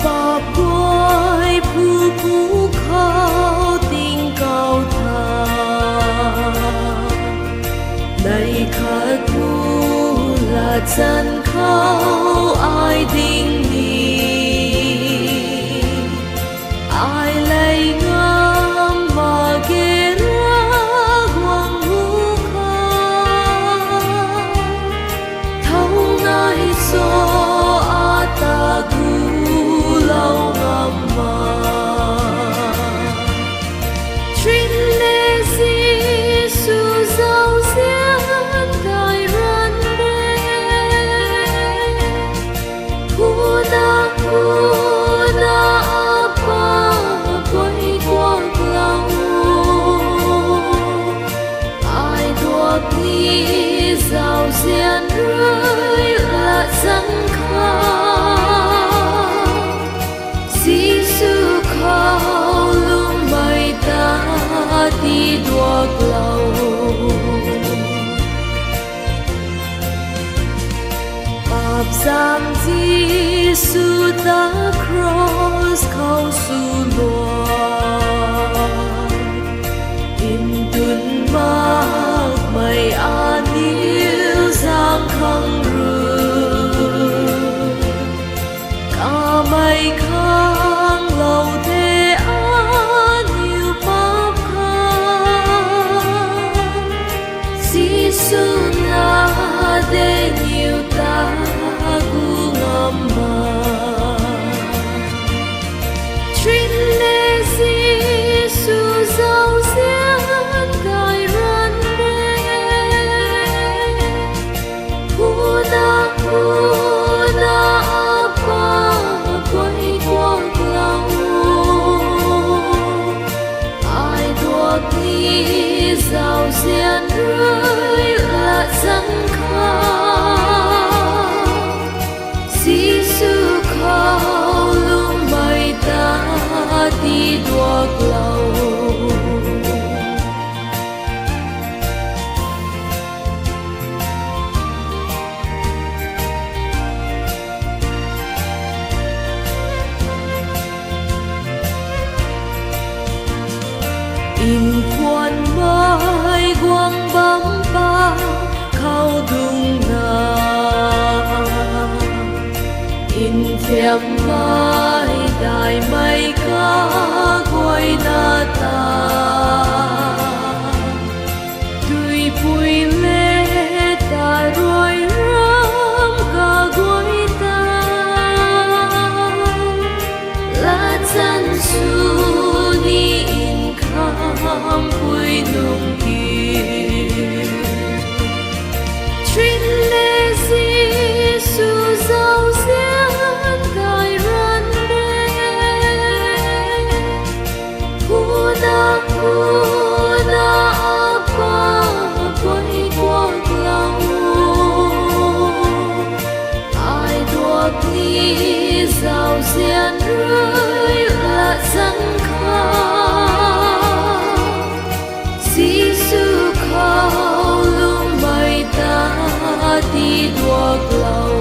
爸归瀑布靠定高塔，你刻苦啦真靠爱定你，爱泪暗嘛给拉光无卡，头那一座阿达古老阿妈。Giàu diên rơi là dân khá Giê-xu khao lung mây ta đi đuộc lâu Bạp giam Giê-xu ta cross khao su loa In tuần mạc mây an yêu giang khăng rừng cả mây khang lâu thế an yêu pháp khang Giê-xu na để nhiều ta gu ngầm mà Trin lê Giê-xu giàu diên cài răn giàu diên rơi là dân khá Giê-xu khao lung mây ta đi đuộc lâu in khuôn mai quang bóng ba khao đung na in thiệp mai đại mây ca quay na ta tùy bùi lê ta rồi rắm ca quay ta là chân su đi kham quy nung kiều Trin lê Giê-xu giàu diên cài răn đê Huna apa quay quang lâu ai đuộc ni giàu diên rơi là dân khá Giê-xu khao lung mây ta đi đuộc lâu